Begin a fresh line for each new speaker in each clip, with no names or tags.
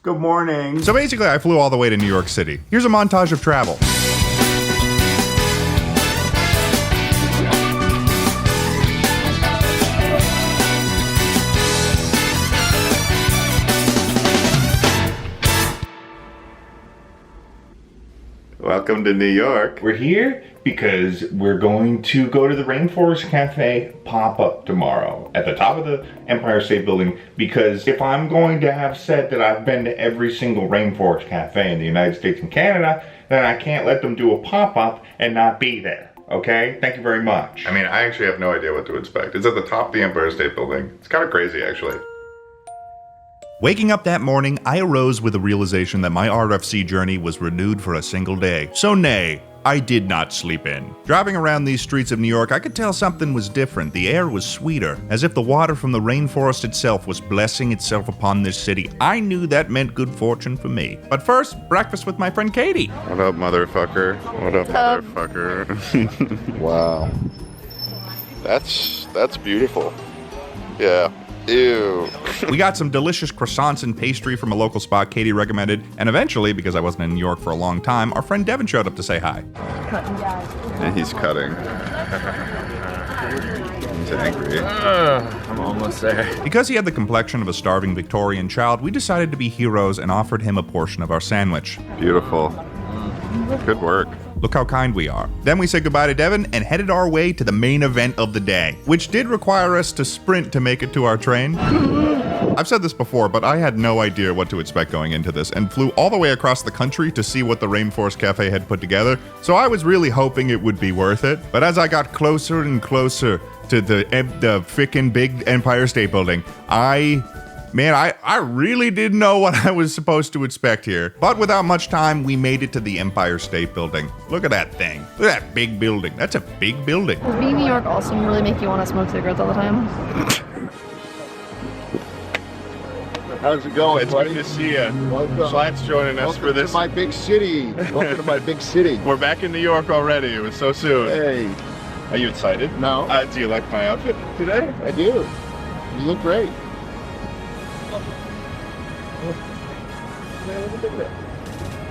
Good morning.
So basically, I flew all the way to New York City. Here's a montage of travel. Welcome to New York. We're here because we're going to go to the Rainforest Cafe pop-up tomorrow at the top of the Empire State Building, because if I'm going to have said that I've been to every single Rainforest Cafe in the United States and Canada, then I can't let them do a pop-up and not be there. Okay? Thank you very much. I mean, I actually have no idea what to expect. It's at the top of the Empire State Building. It's kind of crazy, actually. Waking up that morning, I arose with the realization that my RFC journey was renewed for a single day. So nay, I did not sleep in. Driving around these streets of New York, I could tell something was different. The air was sweeter, as if the water from the rainforest itself was blessing itself upon this city. I knew that meant good fortune for me. But first, breakfast with my friend Caity. What up, motherfucker? What up, motherfucker?
Wow. That's beautiful. Yeah. Ew.
We got some delicious croissants and pastry from a local spot Caity recommended, and eventually, because I wasn't in New York for a long time, our friend Devin showed up to say hi.
And he's cutting. He's angry.
I'm almost there.
Because he had the complexion of a starving Victorian child, we decided to be heroes and offered him a portion of our sandwich.
Beautiful. Good work.
Look how kind we are. Then we said goodbye to Devin and headed our way to the main event of the day, which did require us to sprint to make it to our train. I've said this before, but I had no idea what to expect going into this and flew all the way across the country to see what the Rainforest Cafe had put together, so I was really hoping it would be worth it. But as I got closer and closer to the frickin' big Empire State Building, I really didn't know what I was supposed to expect here. But without much time, we made it to the Empire State Building. Look at that thing. Look at that big building. That's a big building.
Does being in New York also really make you want to smoke cigarettes all the time?
How's it going,
It's
buddy?
good to see you.
Welcome.
Schlatt's joining us for this.
To my big city. Welcome to my big city.
We're back in New York already. It was so soon.
Hey.
Are you excited?
No.
Do you like my outfit today?
I do. You look great.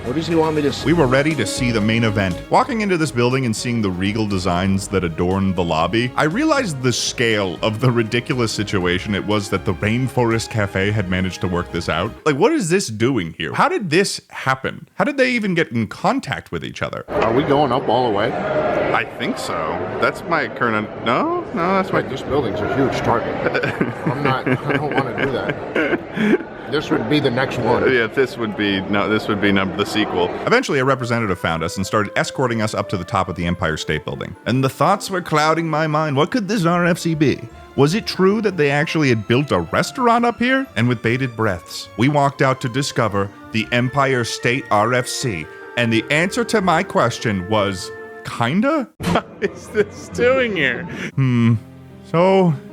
What does he want me to see?
We were ready to see the main event. Walking into this building and seeing the regal designs that adorned the lobby, I realized the scale of the ridiculous situation it was that the Rainforest Cafe had managed to work this out. Like, what is this doing here? How did this happen? How did they even get in contact with each other?
Are we going up all the way?
I think so. That's my current. No, that's my.
This building's a huge target. I don't want to do that. This would be the next one.
Yeah, this would be the sequel.
Eventually, a representative found us and started escorting us up to the top of the Empire State Building. And the thoughts were clouding my mind. What could this RFC be? Was it true that they actually had built a restaurant up here? And with bated breaths, we walked out to discover the Empire State RFC. And the answer to my question was, kinda?
What is this doing here?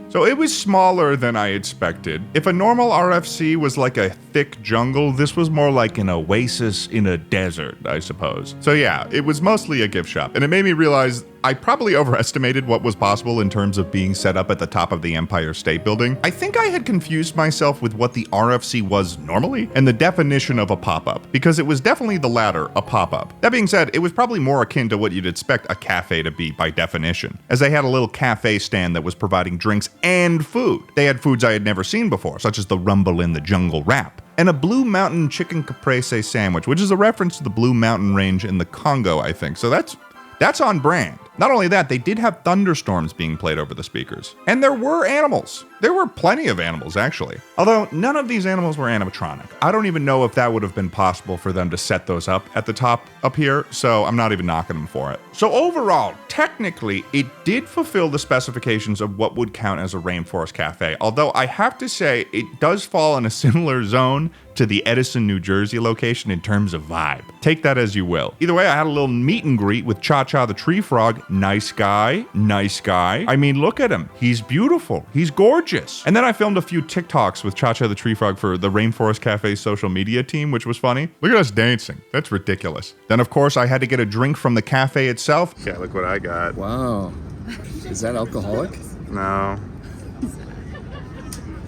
So it was smaller than I expected. If a normal RFC was like a thick jungle, this was more like an oasis in a desert, I suppose. So yeah, it was mostly a gift shop, and it made me realize I probably overestimated what was possible in terms of being set up at the top of the Empire State Building. I think I had confused myself with what the RFC was normally and the definition of a pop-up, because it was definitely the latter, a pop-up. That being said, it was probably more akin to what you'd expect a cafe to be by definition, as they had a little cafe stand that was providing drinks and food. They had foods I had never seen before, such as the Rumble in the Jungle wrap, and a Blue Mountain chicken caprese sandwich, which is a reference to the Blue Mountain Range in the Congo, I think. So that's on brand. Not only that, they did have thunderstorms being played over the speakers. And there were animals. There were plenty of animals, actually. Although none of these animals were animatronic. I don't even know if that would have been possible for them to set those up at the top up here, so I'm not even knocking them for it. So overall, technically, it did fulfill the specifications of what would count as a Rainforest Cafe. Although I have to say, it does fall in a similar zone to the Edison, New Jersey location in terms of vibe. Take that as you will. Either way, I had a little meet and greet with Cha-Cha the tree frog. Nice guy, nice guy. I mean, look at him. He's beautiful. He's gorgeous. And then I filmed a few TikToks with Cha-Cha the tree frog for the Rainforest Cafe social media team, which was funny. Look at us dancing. That's ridiculous. Then, of course, I had to get a drink from the cafe itself.
Yeah, look what I got.
Wow. Is that alcoholic?
No.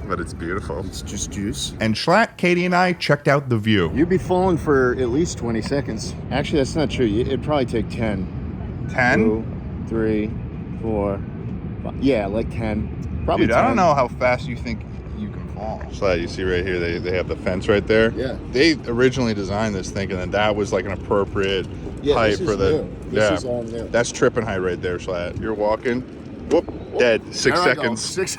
but it's beautiful.
It's just juice.
And Schlatt, Caity, and I checked out the view.
You'd be falling for at least 20 seconds. Actually, that's not true. It'd probably take 10.
10?
2, 3, 4, 5. Yeah, like 10. Probably
Dude,
10.
I don't know how fast you think you can fall. Slide, you see right here, they have the fence right there.
Yeah.
They originally designed this thinking that was like an appropriate height
this
for
is
the.
new. This is all new.
That's tripping height right there, Slad. You're walking. Whoop. Dead. 6
There I go.
seconds.
6.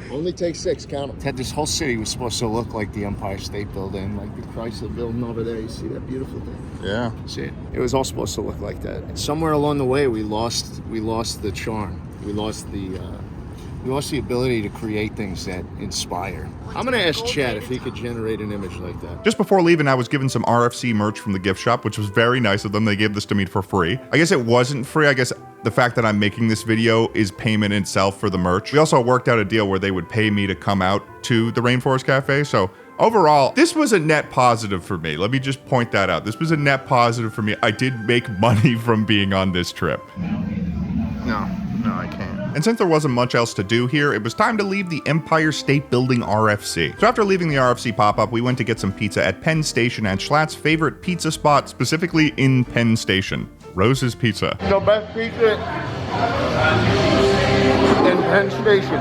Only take 6. Count them. Ted, this whole city was supposed to look like the Empire State Building, like the Chrysler Building over there. You see that beautiful thing?
Yeah.
See it? It was all supposed to look like that. Somewhere along the way, we lost the charm. We lost the ability to create things that inspire. I'm gonna ask Chad if he could generate an image like that.
Just before leaving, I was given some RFC merch from the gift shop, which was very nice of them. They gave this to me for free. I guess it wasn't free. I guess the fact that I'm making this video is payment in itself for the merch. We also worked out a deal where they would pay me to come out to the Rainforest Cafe. So overall, this was a net positive for me. Let me just point that out. This was a net positive for me. I did make money from being on this trip.
No, I can't.
And since there wasn't much else to do here, it was time to leave the Empire State Building RFC. So after leaving the RFC pop-up, we went to get some pizza at Penn Station at Schlatt's favorite pizza spot, specifically in Penn Station, Rose's Pizza.
The best pizza in Penn Station.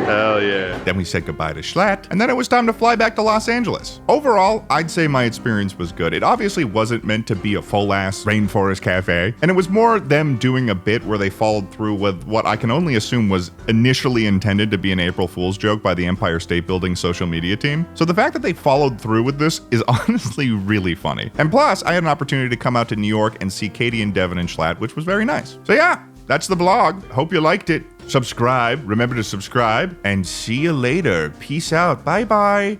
Hell yeah.
Then we said goodbye to Schlatt, and then it was time to fly back to Los Angeles. Overall, I'd say my experience was good. It obviously wasn't meant to be a full-ass Rainforest Cafe, and it was more them doing a bit where they followed through with what I can only assume was initially intended to be an April Fool's joke by the Empire State Building social media team. So the fact that they followed through with this is honestly really funny. And plus, I had an opportunity to come out to New York and see Caity and Devin and Schlatt, which was very nice. So yeah, that's the vlog. Hope you liked it. Subscribe, remember to subscribe, and see you later. Peace out. Bye-bye.